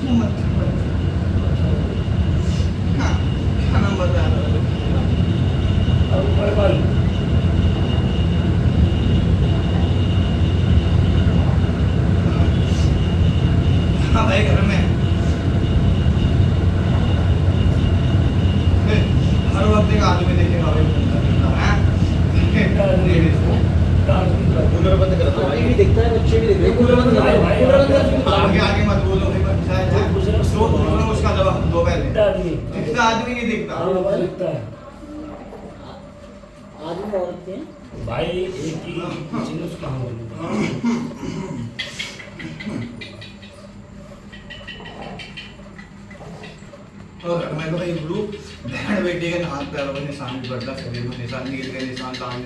हाँ, क्या नाम बता रहा है? हाँ भाई घर में हर वक्त एक आदमी देखेगा भाई कूलर बंद कर दो भाई भी दिखता है बच्चे भी दिखते हैं कूलर बंद कर दो कूलर बंद कर आगे आगे मत बोलो भाई बच्चा है स्लो बोलो उसका जवाब दो पहले दिखता आदमी नहीं दिखता दिखता है आदमी औरत के भाई एक ही जिन्स कहां बोलूं और मैं तो भाई गुरु बहन बेटी के हाथ पैरों में निशान भी पड़ता शरीर में निशान गिर गए निशान लाल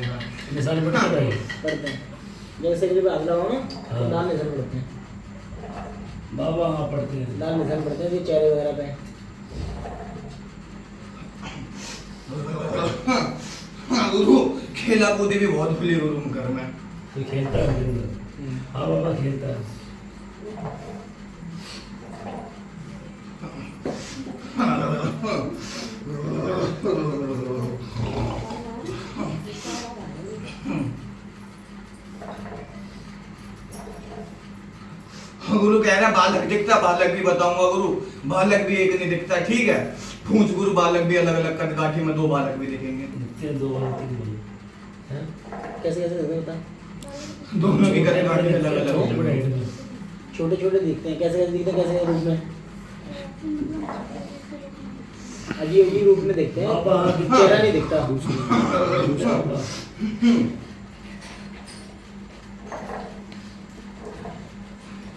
निशान पड़ते हैं करते हैं जैसे कि जब हाथ लगाओ ना तो लाल निशान पड़ते हैं बाबा हां पड़ते हैं लाल निशान पड़ते हैं चेहरे वगैरह पे हाँ गुरु खेला कूदी भी बहुत खुली गुरु घर में कोई खेलता है हाँ बाबा खेलता है गुरु कह रहा बालक दिखता बालक भी बताऊंगा गुरु बालक भी एक नहीं दिखता ठीक है पूछ गुरु बालक भी अलग अलग कदकाठी में दो बालक भी दिखेंगे दिखते दो हैं कैसे कैसे दिखते होता दोनों की कदकाठी अलग अलग छोटे छोटे दिखते हैं कैसे कैसे दिखते हैं कैसे रूप में अजीब अजीब रूप में दिखते हैं चेहरा नहीं दिखता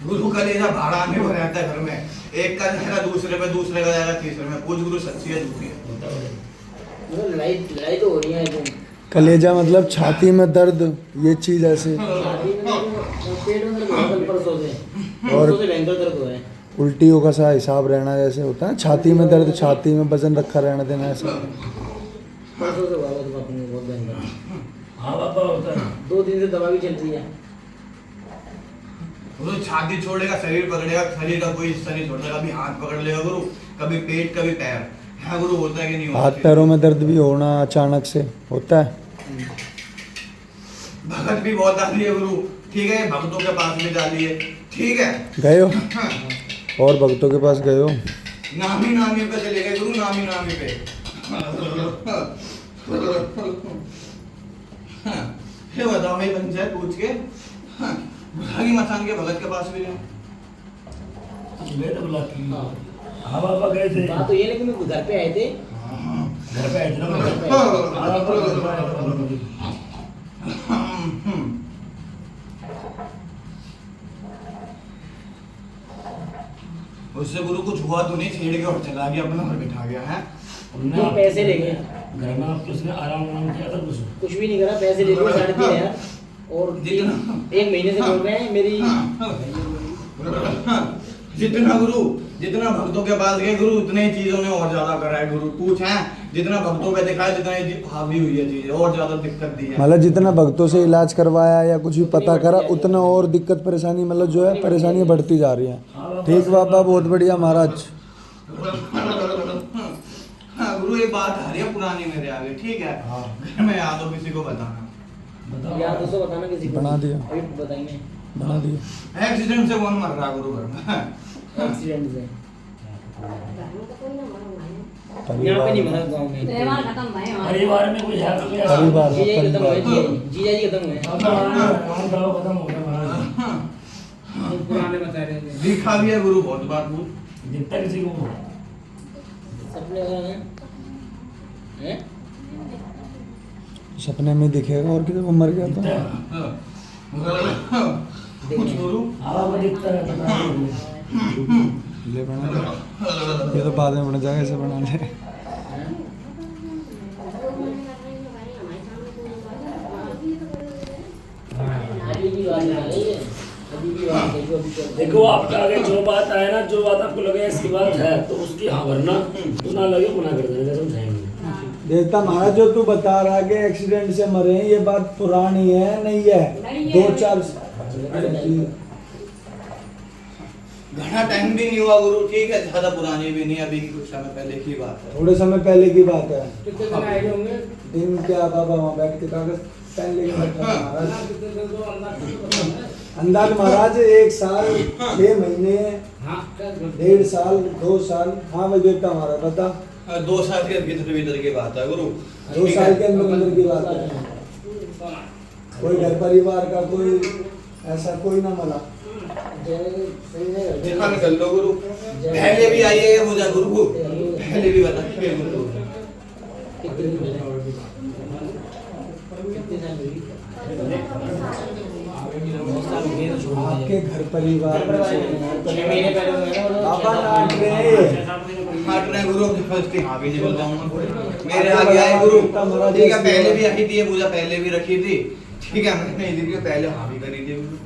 गुरु का लेना भाड़ा आने पर रहता है घर में एक का जाएगा दूसरे पे दूसरे का जाएगा तीसरे में पूछ गुरु सच्ची है झूठी है लड़ाई लड़ाई तो हो रही है कलेजा मतलब छाती में दर्द ये चीज ऐसे पेट में दर्द परसों से और से भयंकर दर्द हुआ है उल्टियों का सा हिसाब रहना जैसे होता है छाती में दर्द छाती में वजन रखा रहना देना ऐसा परसों से हुआ तो बापू ने बहुत भयंकर हाँ पापा होता है 2 दिन से दवा भी चल रही है गुरु छाती छोड़ेगा शरीर पकड़ेगा शरीर का कोई हिस्सा नहीं छोड़ेगा कभी हाथ पकड़ लेगा गुरु कभी पेट कभी पैर हाँ गुरु होता है कि नहीं होता हाथ पैरों में दर्द भी होना अचानक से होता है भगत भी बहुत डाली है गुरु ठीक है भक्तों के पास भी डाली है ठीक है गए हो और भक्तों के पास गए हो नामी पे चले गए गुरु नामी पे ये बताओ भाई पंचायत पूछ के बुढ़ागी मसान के भगत के पास भी गए हाँ पापा गए थे बात तो ये नहीं कि मैं घर पे आए थे घर पे आए थे ना घर पे उससे गुरु कुछ हुआ तो नहीं छेड़ के और चला गया अपना घर बिठा गया है उन्होंने पैसे ले गए घर में आपको उसने आराम किया था कुछ भी नहीं करा पैसे ले लिए 3,500 और 1 महीने से बोल रहे हैं मेरी जितना भक्तों के पास गए गुरु उतने ही चीजों ने और ज्यादा करा है गुरु पूछ है जितना भक्तों पे दिखाया जितना हावी हुई है चीज और ज्यादा दिक्कत दी है मतलब जितना भक्तों से इलाज करवाया या कुछ भी पता करा उतना और दिक्कत परेशानी मतलब जो है परेशानियां बढ़ती जा रही हैं ठीक बाबा बहुत बढ़िया महाराज गुरु एक बात आ रही है पुरानी मेरे आगे ठीक है घर में याद हो किसी को बताना याद हो तो बताना किसी को बना दिया अभी बताएंगे बना दिया एक्सीडेंट से कौन मर रहा गुरु घर में एक्सीडेंट से यहाँ पे नहीं मरा गांव में परिवार खत्म भाई परिवार में कोई है परिवार जीजा जी खत्म हुए परिवार जीजा जी खत्म हुए खत्म हो गया महाराज पुराने बता रहे थे दिखा भी है गुरु बहुत बार पूछ दिखता किसी को सपने वगैरह हैं सपने में दिखेगा और किधर वो मर गया था कुछ गुरु दिखता है ले बना ले ये तो बाद में बन जाएगा ऐसे बना ले देखो आपका आगे जो बात आए ना जो बात आपको लगे ऐसी बात है तो उसकी हाँ भरना तो ना लगे मना कर देना समझाएंगे देखता महाराज जो तू बता रहा है कि एक्सीडेंट से मरे हैं ये बात पुरानी है नहीं है 2-4 घना टाइम भी नहीं हुआ गुरु, ठीक है, ज्यादा पुरानी भी नहीं, अभी कुछ समय पहले की बात है। थोड़े समय पहले की बात है। कितने दिन आए होंगे? दिन क्या बाबा, वहाँ बैठ के कागज पेन लेके बैठा था महाराज। अंदाज महाराज 1 साल 6 महीने, 1.5 साल, 2 साल। हाँ भाई देवता हमारा बता। 2 साल के भीतर की बात है गुरु। 2 साल के अंदर की बात है। कोई घर परिवार का कोई ऐसा कोई ना मिला। ध्यान कर लो गुरु, पहले भी आइए मुझे गुरु को, पहले भी बताइए गुरु। आपके घर परिवार में 6 महीने पहले हुए हैं वो लोग। बाबा नाट रहे हट रहे गुरु, फर्स्ट हाँ भी नहीं बोल पाऊंगा, मेरे आगे आए गुरु। ठीक है, पहले भी आई थी ये पूजा, पहले भी रखी थी, ठीक है, मैंने इधर पहले हाँ भी करी थी गुरु।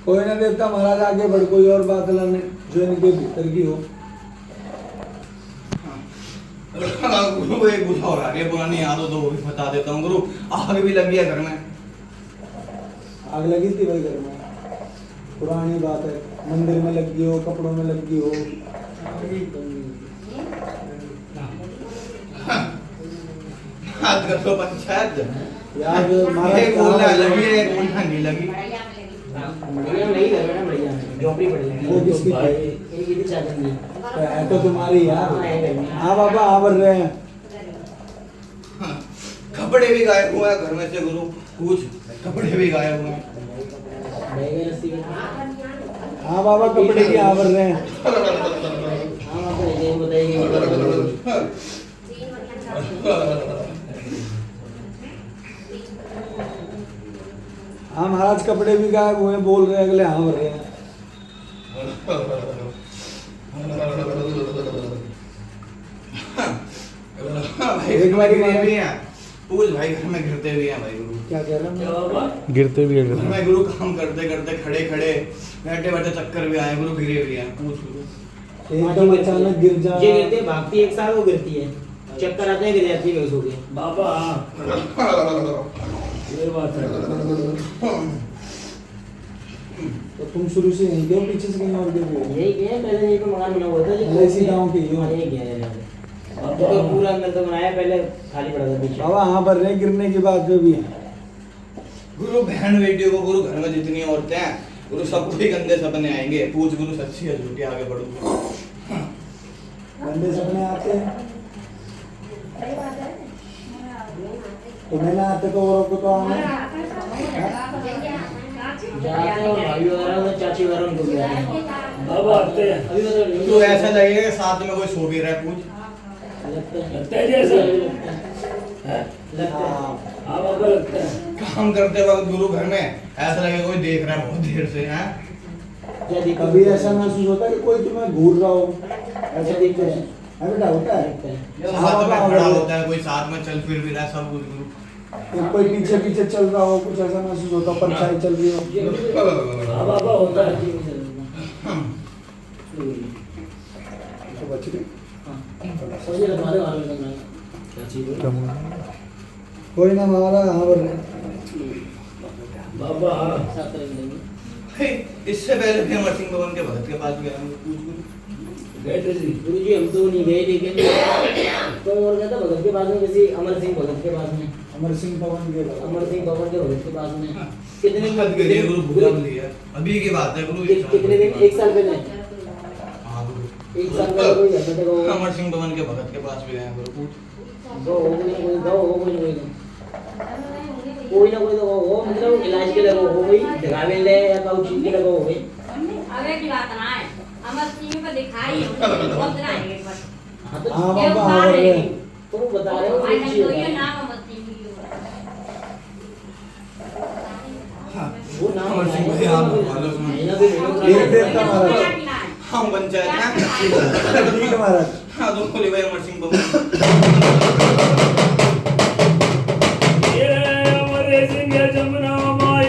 कोई ना देवता महाराज, आगे बढ़, कोई और बात लाने जो इनके भीतर की हो। गुरु एक बुझा हो रहा है, पुरानी यादों तो वो भी बता देता हूँ गुरु। आग भी लग गया घर में। आग लगी थी भाई घर में, पुरानी बात है। मंदिर में लगी हो, कपड़ों में लगी हो। हाथ कर दो पंचायत यार एक महाराज बोलना लगी है, एक बोलना नहीं लगी। बढ़िया नहीं लग रहा, बढ़िया झोपड़ी पड़ी है। वो किसकी थी? एक ही चादर नहीं है तो तुम्हारी यार। हाँ बाबा, हाँ बढ़ रहे हैं। हाँ, कपड़े भी गायब हुए हैं घर में से गुरु, कुछ कपड़े भी गायब हुए हैं। बैगन रस्सी में। हाँ बाबा, कपड़े की हाँ बढ़ रहे हैं। हाँ आपको ये बताइए। हाँ महाराज, कपड़े भी गायब हुए हैं, बोल रहे हैं अगले हाँ बढ़ रहे हैं। एक बार भी हैं, पूछ भाई घर में गिरते भी हैं भाई गुरु। क्या कह रहे हैं? गिरते भी घर में गुरु काम करते करते खड़े खड़े बैठे बैठे चक्कर भी आए गुरु, गिरे भी हैं, पूछ गुरु। एकदम अचानक गिर ये जाए। गिरती है, भागती 1 साल वो गिरती है, चक्कर आते हैं, गिर जाती है, बेहोश हो गई। बाबा ये बात है। तो तुम शुरू से यहीं के हो, पीछे से कहीं और के भी हो? यही क्या है, पहले यहीं पे मकान बना हुआ था जी। LIC गाँव की हो? हाँ, यही क्या है तो पूरा अंदर तो बनाया, पहले खाली पड़ा था पीछे। बाबा हाँ बढ़ रहे हैं, गिरने की बात पे भी है। गुरु बहन बेटियों को गुरु, घर में जितनी औरतें हैं गुरु, सबको ही गंदे सपने आएंगे। पूछ गुरु, सच्ची है झूठी, आगे बढ़ो। गंदे सपने आते हैं, तुम्हें ना आते तो औरों को तो आना। जाते हैं और भाभी वगैरह और चाची वगैरह उनको भी आते हैं। बाबा आते हैं। अभी तो तो ऐसा लगेगा कि साथ में कोई सो भी रहा है। पूछ लगता है जैसा है? लगता है। हाँ बाबा लगता है। काम करते वक्त गुरु घर में ऐसा लगेगा कोई देख रहा है बहुत देर से हैं। क्या दिक्कत कभी ऐसा महसूस होता है कि कोई तुम्हें घूर रहा हो? ऐसा दिखता है? बेटा होता है। साथ में खड़ा होता है कोई, साथ में चल फिर भी रहा है, सब कुछ गुरु। तो कोई पीछे पीछे चल रहा हो, कुछ ऐसा महसूस होता हो, परछाई चल रही हो। हाँ बाबा होता है। तो बच गए। कोई ना हमारा हाँ बढ़ रहे हैं। बाबा हाँ। इससे पहले भी अमर सिंह भवन के भगत के पास गया हूँ। पूछ गुरु। गए थे जी। गुरु जी हम तो नहीं गए, लेकिन तो और गया था भगत के पास में, किसी अमर सिंह भगत के पास में। अमर सिंह पवन के बाद। अमर सिंह भगत के भगत के पास में कितने दिन भगत गए गुरु, भूला भी लिया। अभी की बात है गुरु। कितने दिन? 1 साल पहले। हाँ गुरु। 1 साल पहले कोई घर पे था अमर सिंह भवन के भगत के पास भी गए हैं गुरु। पूछ। दो हो गई, कोई ना कोई तो हो, मतलब इलाज के लगा हो गई, ढगावे ले या काउ चीज के लगा हो गई। अबे की बात ना है, अमर सिंह को दिखाई बहुत दिन आएंगे एक बार। हाँ तो हाँ ये बाबा उठा हाँ बढ़ रहे लेंगे। हैं। तुम बता रहे हो भाई कोई नहीं चीज तो ये है। नाम अमर सिंह की वो नाम अमर सिंह भाई आप बोलो सुनो। महीना भी एक देवता महाराज। हम पंचायत हैं। ठीक है महाराज। हाँ तो बोले भाई अमर सिंह भवन। ये अमर सिंह जमुना माई।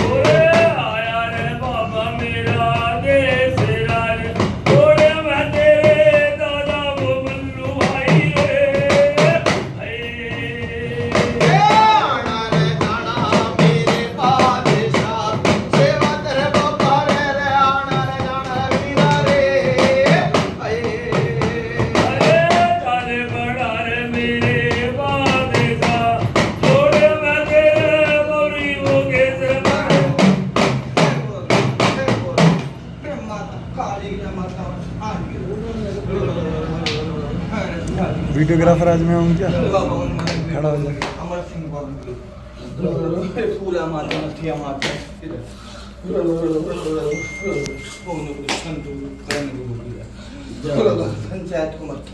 ओरे आया रे बाबा मेरा देश राज। ओरे मैं तेरे दादा वो मल्लू भाई रे। वीडियोग्राफर आज मैं हूँ क्या? खड़ा हो जा। अमर सिंह बाबू पूरा माता मथिया माता पंचायत को मत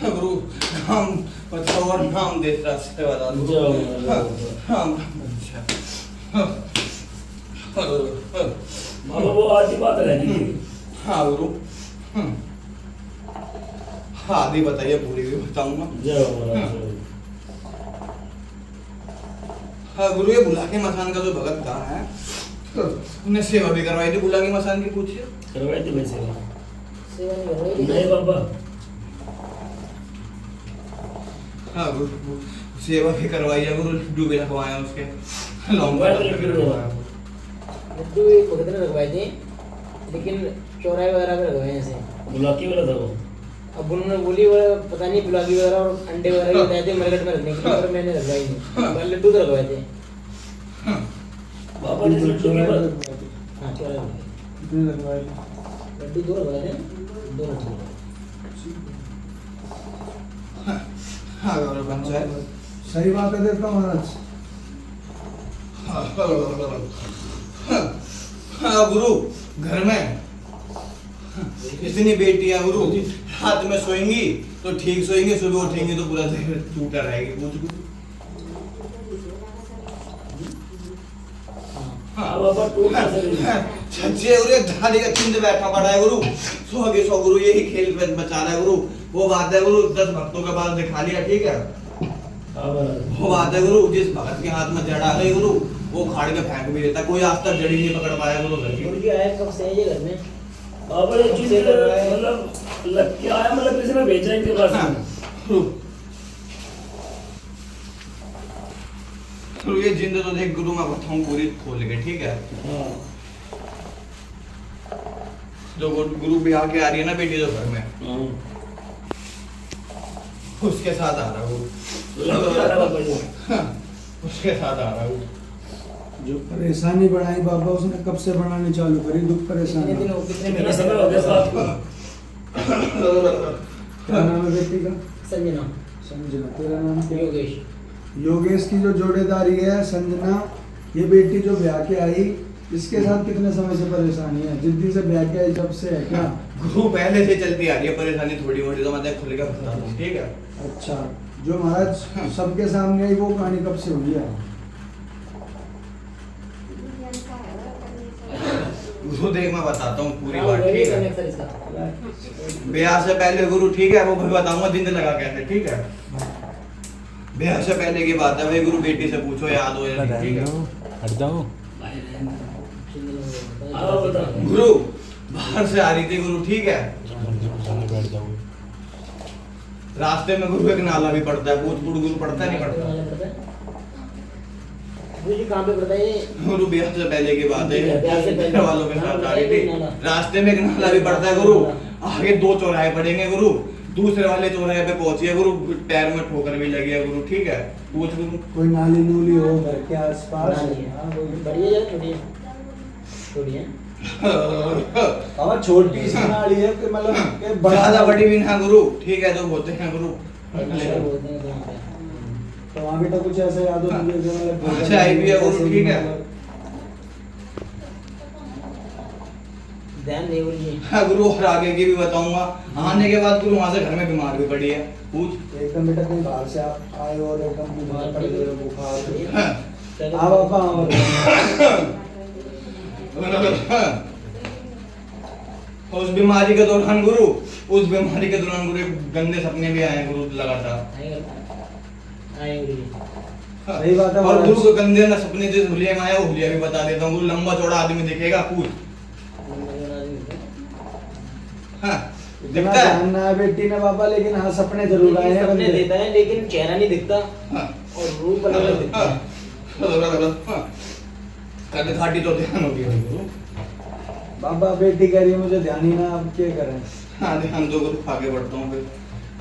गुरु नाम बताओ और नाम देता सेवा नाम बाबा वो आधी बात रहेगी। हाँ गुरु हाँ आदि बताइए पूरी भी बताऊंगा। जय हो महाराज, जय हाँ गुरु ये बुलाके मसान का जो भगत कहाँ है उन्हें सेवा भी करवाई थी बुलाके मसान की पूछिए। करवाई थी वैसे सेवा नहीं करवाई नहीं बाबा। हाँ गुरु सेवा भी करवाई है गुरु लड्डू भी रखवाए उसके लौंगा लड्डू एक भगत ने रखवाए थे लेकिन चौराहे वगैरह पे रखवाए हैं ऐसे। बुलाकी वाला था वो। अब उन्होंने बोली वो पता नहीं बुलाकी वगैरह और अंडे वगैरह भी बताए थे मरकट में रखने के लिए पर मैंने रखवाई नहीं पर लड्डू तो रखवाए थे। बाबा ने लड्डू की बात। हाँ चौराहे में लड्डू दो रखवाए थे दो लड्डू। हाँ गुरु पंचायत सही बात है देवता महाराज। हाँ गुरु घर में इतनी बेटियां गुरु रात में सोएंगी तो ठीक सोएंगी सुबह उठेंगी तो पूरा देह टूटा रहेगी पूछ गुरु। हाँ बाबा टूट ना सके। छज्जे और एक धारी का चिंत बैठा पड़ा है गुरु सौ गुरु यही खेल पे बचा रहा है गुरु। वो बात है गुरु 10 भक्तों के पास दिखा लिया ठीक है। हाँ महाराज। वो बात है गुरु जिस भगत के हाथ में जड़ आ गई गुरु वो खाड़ के फेंक भी देता कोई आज तक जड़ी नहीं पकड़ पाया गुरु घर की। गुरु जी आए कब से है ये घर में? बाबा ये चीज मतलब लग के आया मतलब किसी ने भेजा इनके पास हाँ, में। गुरु ये जिंद तो देख गुरु मैं बताऊं पूरी खोल के ठीक है। हाँ जो गुरु ब्याह के आ रही है ना बेटी जो घर में हाँ। उसके साथ आ रहा है लग के आ रहा बाबा जी। हाँ, उसके साथ आ रहा है जो परेशानी बढ़ाई बाबा उसने कब से बढ़ानी चालू करी दुख कितने परेशानी। दिन हो कितने कितना महीने समय हो गया साहब को? क्या नाम है बेटी का? संजना संजना। तेरा नाम क्या? योगेश। योगेश की जो जोड़ेदारी है संजना ये बेटी जो ब्याह के आई इसके साथ कितने समय से परेशानी है? जिस दिन से ब्याह के आई जब से है क्या? गुरु पहले से चलती आ रही है परेशानी थोड़ी मोटी तो मैं खुल के बता दूं ठीक है। अच्छा जो महाराज सबके सामने आई वो कहानी कब से हुई है? गुरु देख मैं बताता हूँ पूरी हाँ, बात वही ठीक है। कनेक्शन इसका। ब्याह से पहले गुरु ठीक है वो भी बताऊंगा जिंद लगा कैसे ठीक है। ब्याह से पहले की बात है भाई गुरु बेटी से पूछो याद हो या नहीं, ठीक है। हट जाओ। हाँ बता। गुरु बाहर से आ रही थी गुरु ठीक है। बैठ जाओ। रास्ते में गुरु एक नाला भी पड़ता है पूछ गुरु पड़ता है नहीं पड़ता। गुरु जी कहाँ पे पड़ता है ये? गुरु ब्याह से पहले की बात है ब्याह से पहले। घर वालों के साथ आ रही थी रास्ते में एक नाला भी पड़ता है गुरु। आगे 2 चौराहे पड़ेंगे गुरु दूसरे वाले चौराहे पे पहुंची है गुरु पैर में ठोकर भी लगी है गुरु ठीक है। पूछ गुरु कोई नाली नूली हो घर के आसपास? नाली है। हाँ कोई बड़ी है या छोटी है? छोटी है। और छोटी सी नाली है कि मतलब कि बड़ा ज्यादा बड़ी भी ना गुरु ठीक है जो होते हैं गुरु। अच्छा बोलते हैं कहीं पे। तो वहाँ भी तो कुछ ऐसे याद हो मुझे जो मतलब अच्छा आई भी है गुरु ठीक है। ध्यान नहीं गुरु जी। हाँ गुरु और आगे की भी बताऊंगा। आने के बाद गुरु वहां से घर में बीमार भी पड़ी है पूछ। एकदम बेटा कहीं बाहर से आप आए और एकदम बीमार पड़ गए हो, बुखार। हाँ। हाँ पापा उस बीमारी के दौरान गुरु गुरु गंदे सपने भी आए गुरु लगातार। आए गुरु जी। सही बात है और महाराज। गुरु को गंदे ना सपने जिस हुलिया में आया वो हुलिया भी बता देता हूँ गुरु लंबा चौड़ा आदमी दिखेगा पूछ। हाँ इतना दिखता है। जानना है बेटी ने बाबा लेकिन हाँ सपने जरूर आए हैं सपने बंदे। देता है लेकिन चेहरा नहीं दिखता हाँ। और रूप अलग अलग दिखता है। कद घाटी तो ध्यान हो गया गुरु। बाबा बेटी कह रही है मुझे ध्यान ही ना अब क्या करें? हाँ ध्यान दो गुरु आगे बढ़ता हूँ फिर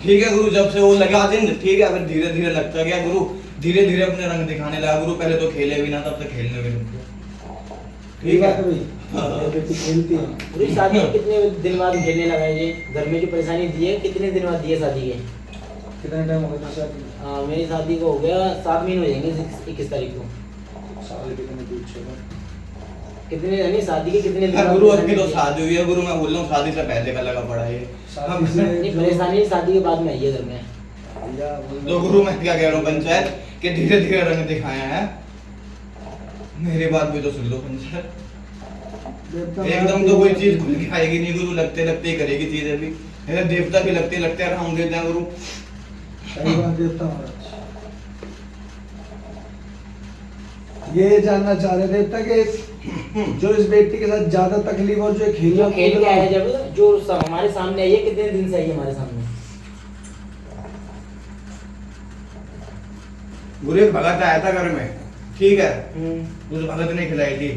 ठीक है गुरु। जब से वो लगा दिन ठीक है फिर धीरे धीरे लगता गया गुरु धीरे धीरे अपने रंग दिखाने लगा गुरु। पहले तो खेले भी ना तब तक खेलने भी नहीं। ठीक है भाई। मेरी बेटी खेलती है। पूरी शादी के कितने दिन बाद खेलने लगा है ये? घर में जो परेशानी दी है कितने दिन बाद दी है शादी के? कितना टाइम हो गया शादी? हाँ मेरी शादी को हो गया 7 महीने हो जाएंगे 21 तारीख को। साल कितने पीछे का? कितने यानी शादी के कितने दिन हाँ, बाद गुरु परेशानी अभी तो दी है? शादी हुई है गुरु, मैं बोल रहा हूँ शादी से पहले का लगा पड़ा है। शादी से नहीं परेशानी शादी के बाद में आई है घर में। भैया तो गुरु मैं क्या कह रहा हूँ पंचायत कि धीरे धीरे रंग दिखाया है। मेरी बात भी तो सुन लो पंचायत, एकदम तो कोई चीज खुल के आएगी नहीं गुरु, लगते लगते ही करेगी चीजें भी। मेरे देवता भी लगते लगते राम देते हैं गुरु। सही बात देवता महाराज। ये जानना चाह रहे देवता कि जो इस बेटी के साथ ज्यादा तकलीफ और जो खेलना जो खेल के आया है जब जो हमारे सामने आई है कितने दिन से आई है हमारे सामने? गुरु एक भगत आया था घर में, ठीक है, उस भगत ने खिलाई थी।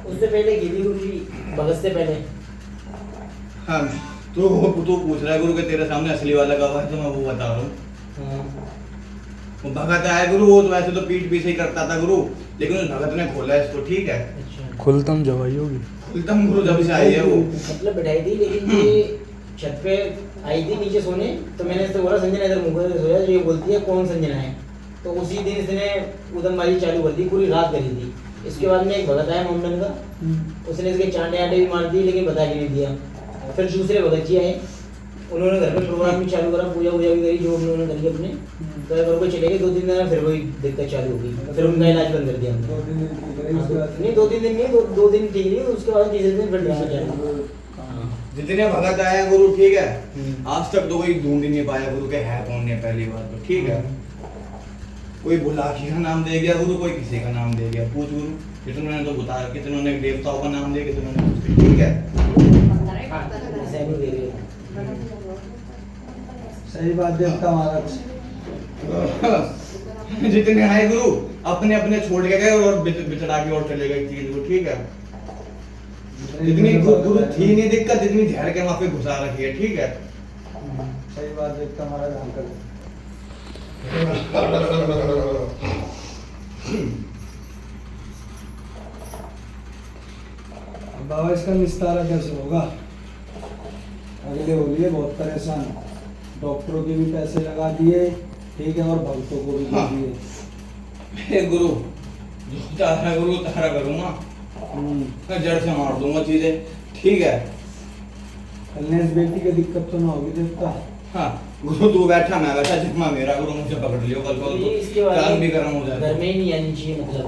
उससे पहले की थी गुरु जी, भगत से पहले। हाँ तो वो तू पूछ रहा है गुरु के तेरे सामने असली वाला कब है, तो मैं वो बता रहा हूँ। हाँ। वो भगत आया गुरु, वो तो वैसे तो पीठ पीछे ही करता था गुरु, लेकिन उस भगत ने खोला इसको, ठीक है। अच्छा खुलतम जवाई होगी। खुलतम गुरु जब से आई है वो। मतलब बैठाई थी लेकिन ये छत पे आई थी नीचे सोने, तो मैंने इससे बोला संजना इधर मुंह कर सोया, जो ये बोलती है कौन संजना है, तो उसी दिन इसने उदमबाजी चालू कर दी, पूरी रात करी थी। इसके बाद में एक भगत आया मोमडन का, उसने इसके चांटे आटे भी मार दिए लेकिन बता के नहीं दिया। फिर दूसरे भगत जी आए, उन्होंने घर में प्रोग्राम भी चालू करा, पूजा वूजा भी करी जो उन्होंने करी अपने, तो घर को चले गए। 2-3 दिन में फिर वही दिक्कत चालू हो गई, फिर उनका इलाज बंद कर दिया हमने। 2 दिन नहीं 2-3 दिन नहीं, 2 दिन ठीक नहीं, उसके बाद तीसरे दिन फिर दूसरा चालू। जितने भगत आए हैं गुरु, ठीक है, आज तक तो कोई ढूंढ ही नहीं पाया गुरु के है कौन है, पहली बात तो, ठीक है। कोई बुलाकी का नाम दे गया गुरु, कोई किसी का नाम दे गया, पूछ गुरु कितनों ने तो बताया, कितनों ने देवताओं का नाम दिया, कितनों ने, ठीक है। ऐसे भी दे रहे हो। सही बात देवता महाराज। जितने आए गुरु अपने अपने छोड़ के गए और बिचड़ा के और चले गए चीज को, ठीक है। जितनी गुरु थी नहीं दिक्कत, जितनी झड़ के वहां पे घुसा रखी है, ठीक है। सही बात देवता महाराज। हम कर बाबा इसका निस्तारा कैसे होगा? अगले होली है बहुत परेशान, डॉक्टरों के भी पैसे लगा दिए, ठीक है, और भक्तों को भी दे दिए। हे गुरु जो तारा गुरु तारा करूंगा, मैं जड़ से मार दूंगा चीजें, ठीक है। कल्याण बेटी की दिक्कत तो ना होगी देवता। हाँ गुरु तू बैठा मैं बैठा, जिम्मा मेरा गुरु, मुझे पकड़ लियो कल को ये इसके बाद कान भी गर्म हो घर जाए। में ही नहीं आनी चाहिए, मतलब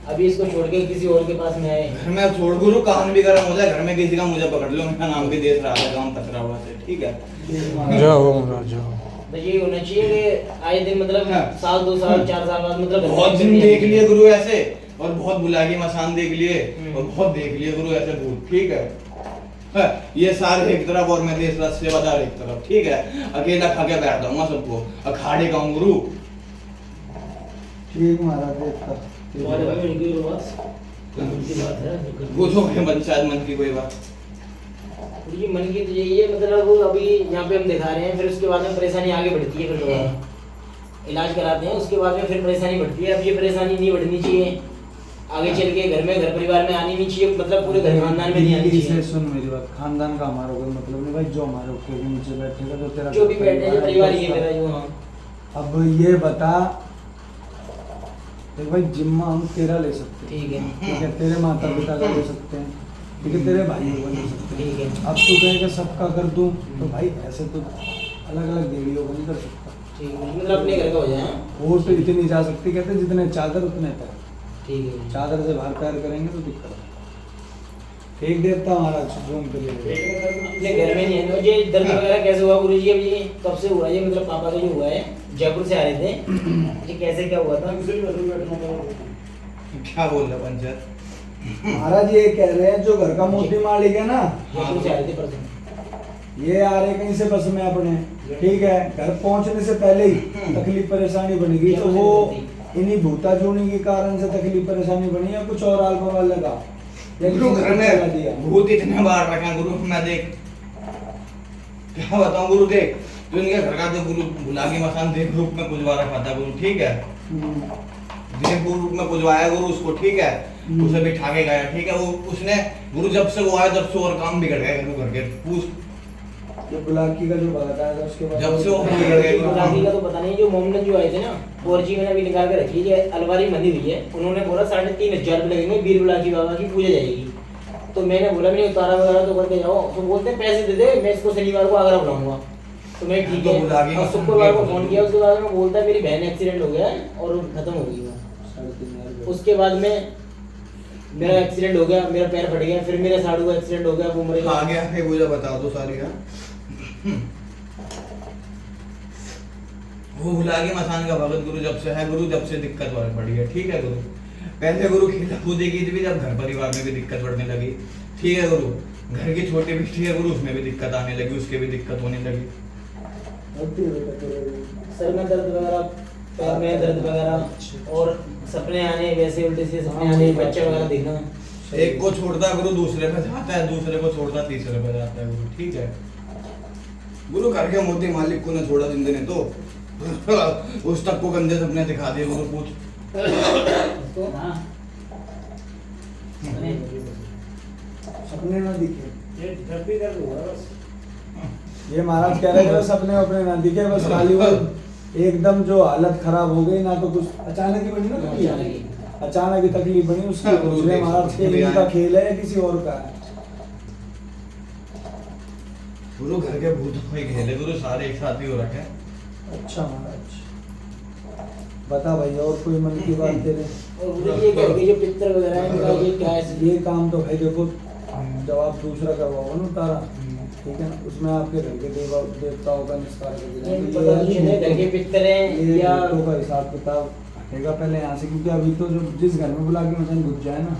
अभी इसको छोड़ के किसी और के पास में आए। घर में छोड़ गुरु, कान भी गर्म हो जाए, घर में किसी का मुझे पकड़ लो, मेरा नाम भी देश रहा है गांव कचरा हुआ से, ठीक है। जाओ महाराज जाओ। तो ये होना चाहिए कि आए दिन मतलब हाँ। साल 2 साल 4 साल बाद मतलब घर में बहुत दिन नहीं देख आनी लिए गुरु ऐसे, और बहुत बुलागी मसान देख लिए, हम्म। और बहुत देख लिए गुरु ऐसे भूत, ठीक है। हाँ, ये सारे एक तरफ और मैं देश राज सेवादार एक तरफ, ठीक है। अकेला खा के बैठ जाऊंगा सबको, अखाड़े का हूँ गुरु। ठीक महाराज देवता। तुम्हारे भाई में निकली बात, उनकी बात है। पूछो पंचायत मन की कोई बात। ये मन की तो यही है, मतलब अभी यहाँ पे हम दिखा रहे हैं, फिर उसके बाद में परेशानी आगे बढ़ती है, फिर दोबारा इलाज कराते हैं, उसके बाद में फिर परेशानी बढ़ती है। अब ये परेशानी नहीं बढ़नी चाहिए, आगे चल के घर में घर परिवार में आनी नहीं चाहिए, मतलब पूरे घर खानदान में नहीं आनी चाहिए। सुन मेरी बात, खानदान का हमारा कोई मतलब नहीं भाई, जो हमारे ऊपर के नीचे बैठेगा जो तेरा जो भी बैठे हैं, जो परिवार ही है मेरा जो। हाँ अब ये बता देख भाई, जिम्मा हम तेरा ले सकते हैं, ठीक है, ठीक है, तेरे माता पिता का ले सकते हैं, ठीक है, तेरे भाइयों का ले सकते हैं। ठीक है, अब तू कहेगा सबका कर दूं, तो भाई ऐसे तो अलग अलग देवियों को नहीं कर सकता। ठीक है, मतलब अपने घर का हो जाए। और तो इतनी जा सकती, कहते हैं जितने चादर उतने पैर, ठीक है, चादर से बाहर पैर करेंगे तो दिक्कत है। ठीक देवता महाराज झूम के लिए अपने घर में नहीं है। ये दर्द वगैरह कैसे हुआ गुरु जी? अब ये कब से हुआ? ये मतलब पापा का जो हुआ है, जयपुर से आ रहे थे, ये कैसे क्या हुआ था? क्या बोल रहा पंचायत? महाराज ये कह रहे हैं जो घर का मोती मालिक है ना, जयपुर से आ रहे थे परसों। ये आ रहे कहीं से बस में अपने, ठीक है, घर पहुंचने से पहले ही तकलीफ परेशानी बनेगी, तो वो इन्हीं भूता जोड़ी के कारण से तकलीफ परेशानी बनी है, कुछ और आलबा लगा या गुरु किसी घर ने चला में दिया। भूत इतने बार रखे हैं गुरु, मैं देख क्या बताऊं गुरु, देख जो इनके घर का जो गुरु बुलागी मसान देख रूप में कुछ बार रखा था गुरु, ठीक है। दिन पूर्व रूप में पुजवाया गुरु उसको, ठीक है, उसे बिठा के गया, ठीक है, वो उसने गुरु जब से वो आया तब से और काम बिगड़ गए घर के पूछ ये बुलाकी का जो भगत आया था उसके बाद जब से वो बिगड़ गए बुलाकी का तो पता नहीं, जो मोमडन जो आए थे ना, 4G मैंने अभी निकाल के रखी है, अलमारी बंधी हुई है, उन्होंने बोला 3,500 रुपये लगेंगे, वीर बुलाकी बाबा की पूजा जाएगी। तो मैंने बोला मैंने उतारा वगैरह तो करके जाओ, तो बोलते हैं पैसे दे दे, मैं इसको शनिवार को आगरा बुलाऊंगा। तो मैं ठीक तो है, बुलाकी और शुक्रवार को फोन किया, उसके बाद में बोलता है मेरी बहन एक्सीडेंट हो गया है और खत्म हो गई वो। 3,500 उसके बाद में मेरा एक्सीडेंट हो गया, मेरा पैर फट गया, फिर मेरे साड़ू का एक्सीडेंट हो गया, वो मर गया। आ गया है पूजा बता दो सारी है। वो बुलाकी मसान का भगत गुरु जब से है गुरु, जब से दिक्कत बढ़ी है, ठीक है गुरु। पहले गुरु खेला कूदी की थी, जब घर परिवार में भी दिक्कत बढ़ने लगी, ठीक है गुरु। घर की छोटी बेटी है गुरु, उसमें भी दिक्कत आने लगी, उसके भी दिक्कत होने लगी। सर में दर्द वगैरह, पैर में दर्द वगैरह, और सपने आने, वैसे उल्टे से सपने आने, बच्चे वगैरह दिखना। एक को छोड़ता गुरु दूसरे पे जाता है, दूसरे को छोड़ता तीसरे पे जाता है गुरु, ठीक है गुरु। घर के मोती मालिक को न छोड़ा जिंदे ने तो उस तक को गंदे सपने दिखा दिए गुरु। पूछ सपने ना दिखे, ये जब भी दर्द हुआ बस ये महाराज कह रहे थे सपने अपने ना दिखे, बस खाली वो एकदम जो हालत खराब हो गई ना, तो कुछ अचानक ही बनी ना तकलीफ, अचानक ही तकलीफ बनी उसकी। हाँ, दूसरे महाराज के इनका खेल है या किसी और का है? गुरु घर के भूत कोई खेले गुरु, सारे एक साथ ही हो रखे हैं। अच्छा महाराज बता भाई, और कोई मन की बात तेरे? और ये घर के जो पितर वगैरह हैं, इनका ये क्या है? ये काम तो भाई देखो, जब आप दूसरा करवाओगे ना तारा, ठीक है ना, उसमें आपके घर के देवताओं का निस्तार कर ये पता नहीं है घर के पितर हैं ये या भूतों का हिसाब किताब हटेगा पहले यहाँ से, क्योंकि अभी तो जो जिस घर में बुला के मचान घुस जाए ना,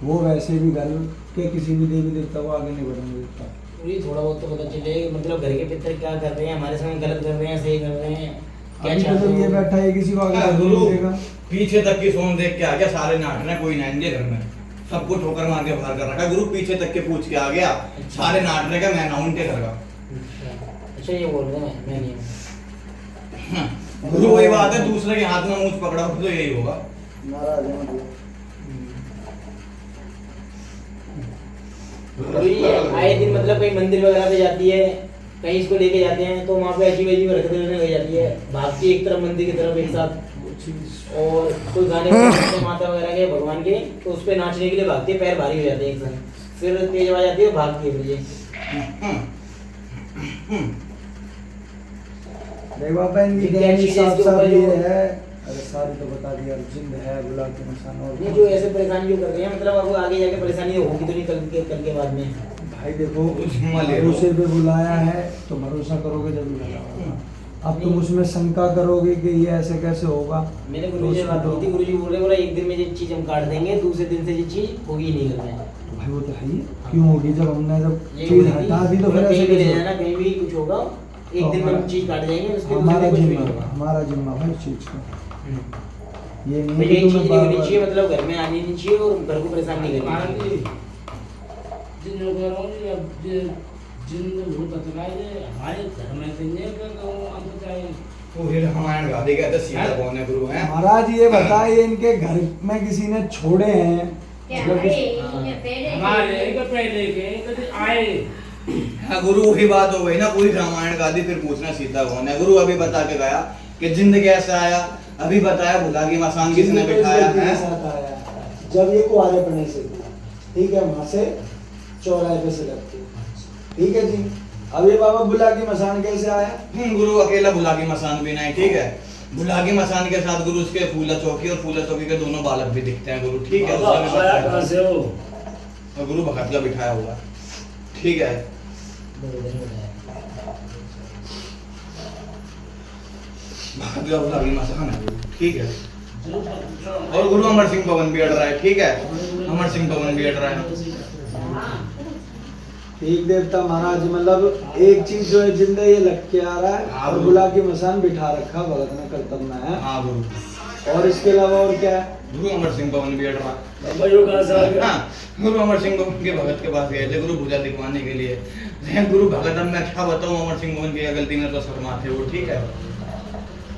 वो वैसे भी घर के किसी भी देवी देवता को आगे नहीं बढ़ने देता। ये थोड़ा बहुत तो पता चले, मतलब घर के पितर क्या कर रहे हैं, हमारे संग गलत कर रहे हैं, सही कर रहे हैं, क्या अभी चाहते तो ये हो? बैठा है, किसी को आगे हाँ, बढ़ने गुरु नहीं देगा। पीछे तक की सोन देख के आ गया, सारे नाट रहे, कोई ना इनके घर में सबको ठोकर मार के बाहर कर रखा है गुरु। पीछे तक के पूछ के आ गया, सारे नाट रहे का मैं ना उनके घर का। अच्छा ये बोल रहे हैं, मैं नहीं हूँ। गुरु वही बात है, दूसरे के हाथ में मूंछ पकड़ा हो तो यही होगा। नाराज है मतलब। गुरु जी आए दिन मतलब कहीं मंदिर वगैरह पे जाती है, कहीं इसको लेके जाते हैं, तो वहाँ पे अजीब अजीब हरकतें करने लग जाती है, भागती है एक तरफ मंदिर की तरफ एक साथ, और कोई गाने बजते माता वगैरह के भगवान के, तो उस पे नाचने के लिए भागती है, पैर भारी हो जाते हैं एक साथ, फिर तेज आवाज आती है, भागती है फिर ये। देख बाबा इनकी ये क्या गहरी चीज़ है साफ इसके साफ ऊपर ये जो- है, अरे सारी तो बता दिया, जिंद है बुला के निशान। और ये जो ऐसे परेशानी जो कर रहे हैं, मतलब अब आगे जाके परेशानी होगी तो नहीं कल के बाद में। भाई देखो, जिम्मा ले लो। भरोसे पे बुलाया है तो भरोसा करोगे जरूर होगा। अब तुम उसमें शंका करोगे कि ये ऐसे कैसे होगा। मैंने गुरुजी से बात की थी, गुरुजी बोल रहे बोला एक दिन में ये चीज हम काट देंगे, दूसरे दिन से ये चीज होगी ही नहीं करना है। भाई वो तो है ही, क्यों होगी जब हमने जब ये चीज बोली थी, हटा दी तो फिर कहीं ऐसे भी ले कैसे जाना, कहीं भी कुछ होगा, एक दिन में हम चीज काट जाएंगे, उसके हमारा दूसरे दिन कुछ भी जिम्मा, नहीं होगा। हमारा जिम्मा भाई इस चीज का। ये नहीं भाई है कि यही तुम्हें चीज नहीं होनी बार-बार- चाहिए, मतलब घर में आनी नहीं चाहिए और घर को परेशान नहीं करनी महाराज चाहिए। जी जिन लोगों ने अब जिन भूत अतराए हमारे घर में से नहीं कर अंत चाहिए पूरी रामायण गा देगा तो सीधा कौन है गुरु है। महाराज ये बताइए, इनके घर में किसी ने छोड़े हैं? क्या मतलब अरे किसी- ये पहले हमारे के पहले के कभी आए हाँ गुरु वही बात हो गई ना, पूरी रामायण गा दी, फिर पूछना सीता कौन है। गुरु अभी बता के गया कि जिंद कैसे आया, अभी बताया बुलाकी मसान किसने जिनको इस बिठाया लड़की के है। साथ आया, जब ये कुआरे पड़ने से, ठीक है, वहां से चौराहे पे से लगती, ठीक है जी। अब ये बाबा बुलाकी मसान कैसे आया? गुरु अकेला बुलाकी मसान भी नहीं, ठीक है। बुलाकी मसान के साथ गुरु उसके फूला चौकी और फूला चौकी के दोनों बालक भी दिखते हैं गुरु, ठीक है। उसका भी बताया। से हो और गुरु भगत का बिठाया हुआ, ठीक है। भगत का बुलाकी मसान है गुरु, ठीक है। और गुरु अमर सिंह पवन भी अड़ रहा है, ठीक है। अमर सिंह पवन भी अड़ रहा है। ठीक देवता महाराज, मतलब एक चीज जो है जिंदा ये लग के आ रहा है, हाँ, और बुलाकी मसान बिठा रखा भगत ने कर्तव्य में है। हाँ गुरु। और इसके अलावा और क्या है? गुरु अमर सिंह पवन भी अड़ रहा है। हाँ गुरु अमर सिंह पवन के भगत के पास गए थे गुरु पूजा दिखवाने के लिए। गुरु भगत अब मैं क्या बताऊं, अमर सिंह पवन की गलती में तो शर्मा थे वो, ठीक है।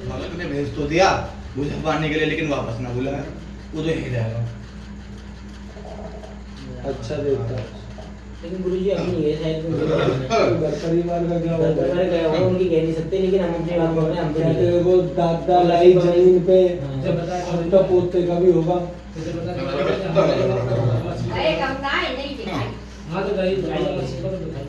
भगत ने भेज तो दिया, बुझा पाने के लिए, लेकिन वापस ना बुलाया, वो तो यही जाएगा। अच्छा देवता है। लेकिन गुरुजी अपनी ये शायद तो घर परिवार का क्या होगा? घर गए हो उनकी कह नहीं सकते, लेकिन हम अपनी बात कर रहे हैं, हम तो नहीं कहते वो दादा लाई जमीन पे हाँ। अब तो पोते का भी होगा। अरे कमरा है नहीं दिखाई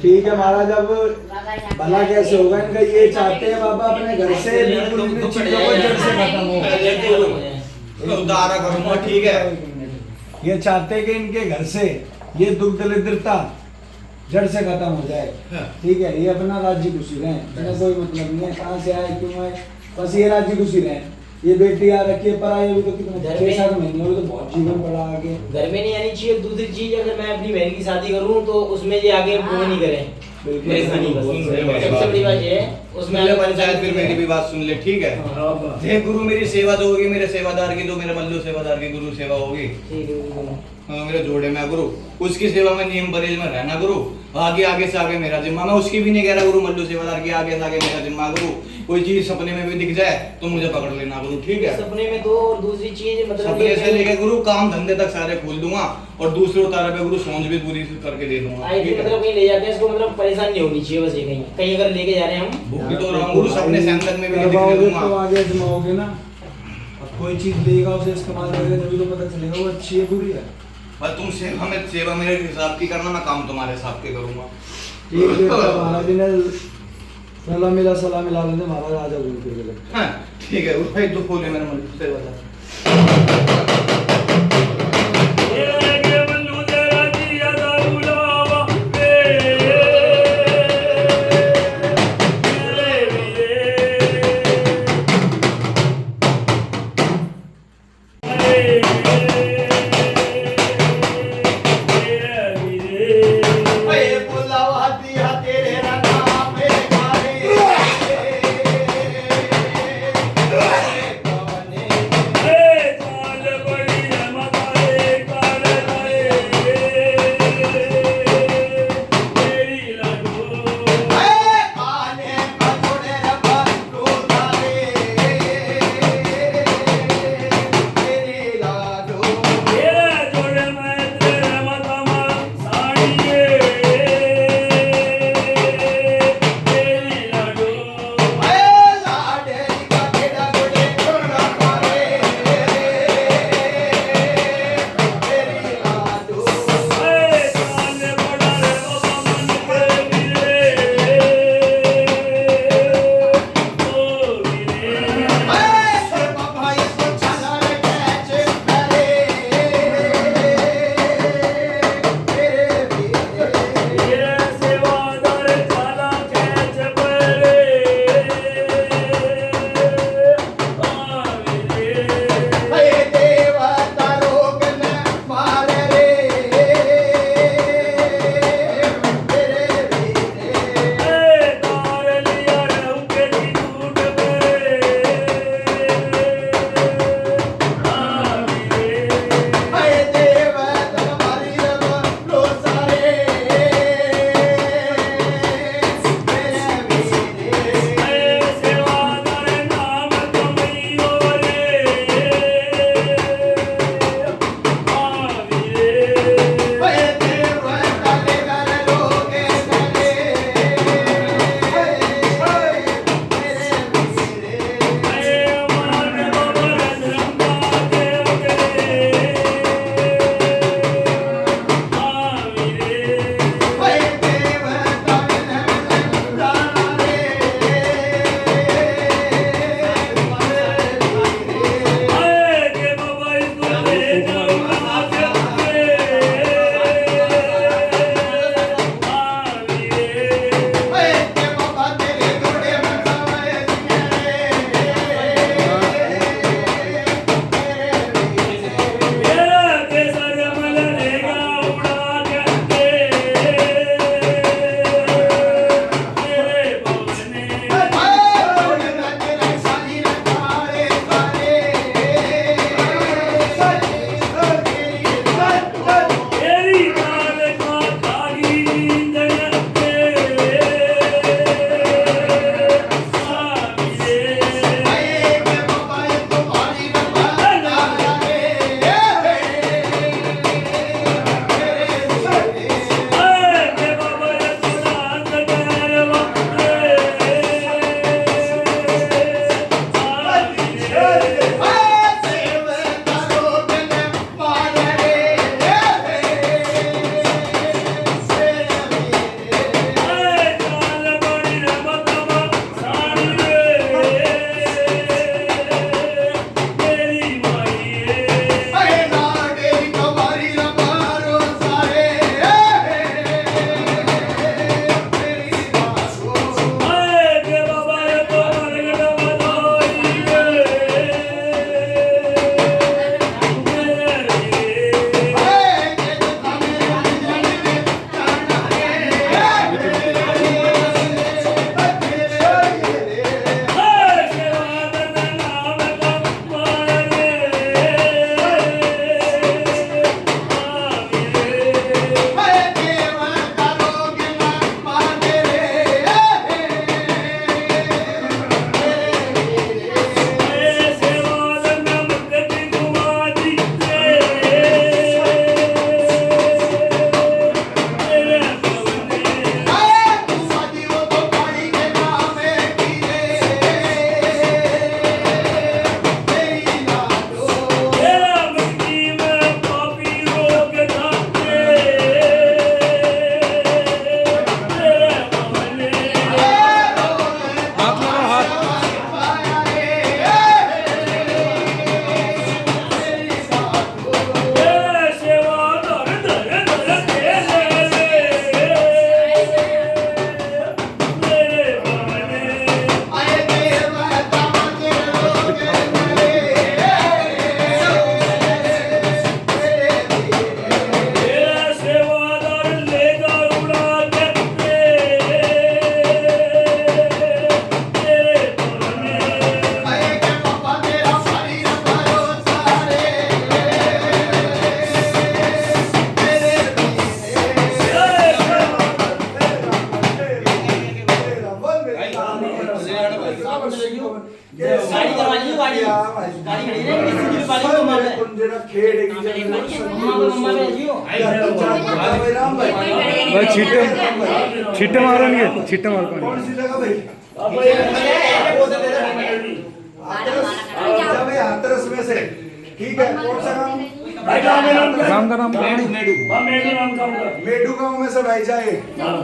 ठीक है महाराज, अब दादा यहाँ भला कैसे होगा इनका? ये चाहते हैं बाबा अपने घर से बिल्कुल इन चीजों को जड़ से खत्म हो। उतारा करूंगा, ठीक है। ये चाहते हैं कि इनके घर से ये दुख दरिद्रता जड़ से खत्म हो जाए, ठीक है। ये अपना राज्य घुसी रहे, इन्हें कोई मतलब नहीं है कहाँ से आए क्यों आए, बस ये राज्य घुसी रहे। ये बेटी आ रखी है पराई, अभी तो कितने घर 6-7 महीने हुए, तो बहुत जीवन पड़ा आगे। घर में नहीं आनी चाहिए। दूसरी चीज, अगर मैं अपनी बहन की शादी करूं तो उसमें ये आगे वो नहीं करें, बिल्कुल। परेशानी बस। सुन रहे हो मेरी सबसे बात? बड़ी बात ये है उसमें मेरे आगे पंचायत फिर मेरी भी बात सुन ले, ठीक है। देख गुरु, मेरी सेवा तो होगी, मेरे सेवादार की, तो मेरे मल्लू सेवादार की गुरु सेवा होगी। ठीक है गुरु। हाँ, मेरे जोड़े में गुरु, उसकी सेवा में नियम परहेज में रहना गुरु। आगे आगे से आगे मेरा जिम्मा, मैं उसकी भी नहीं कह रहा गुरु, मल्लू सेवादार की आगे से आगे मेरा जिम्मा गुरु। कोई चीज सपने में भी दिख जाए तो मुझे पकड़ लेना गुरु, ठीक है। सपने में तो, और दूसरी चीज मतलब सपने से लेकर गुरु काम धंधे तक सारे खोल दूंगा, और दूसरे उतारे पे गुरु सोच भी पूरी करके दे दूंगा, आई ठीक है। मतलब कहीं ले जाते हैं इसको, मतलब परेशान नहीं होनी चाहिए बस। ये कहीं कहीं अगर लेके जा रहे हैं हम, भूखी तो रहा हूँ गुरु, सपने सेंटर में भी नहीं दिखने करवाओगे दूंगा। तो आगे आजमाओगे ना। अब कोई चीज लेगा उसे इस्तेमाल करेगा तभी तो पता चलेगा वो अच्छी है बुरी है। बस तुम सेवा मेरे हिसाब की करना, मैं काम तुम्हारे हिसाब के करूंगा। ठीक है महाराज ने सलाम मिला लेते महाराज, आजा बोल के। हाँ, ठीक है भाई, तो खोले मेरे मल्लू सेवादार। गाड़ी करवा लीजिए, गाड़ी गाड़ी खड़ी है किसी की बाली को मार है जेड़ा खेड़ है कि मम्मा पे जियो भाई छीटे मारो इनके, छीटे मारो कौन सी जगह भाई? बाबा ये भाई हाथरस में से, ठीक है। कौन सा गाँव? भाई गाँव में नाम क्या है? गाँव का नाम मेडू मेडू हाँ मेडू नाम का होगा। मेडू गाँव में से भाई जाए,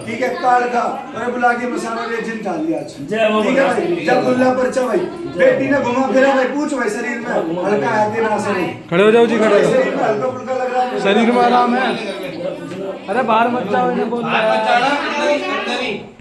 ठीक है। काल का अरे बुला के मसाला ले जिन डाल दिया आज, जय हो ठीक है भाई। जब गुल्ला परचा भाई बेटी ने घुमा फिरा भाई, पूछ भाई शरीर में हल्का है कि ना शरीर? खड़े हो जाओ जी, खड़े हो शरीर में हल्का फुल्का लग रहा है? शरीर में आराम है। अरे बाहर मत जाओ, इन्हें बोल रहा है।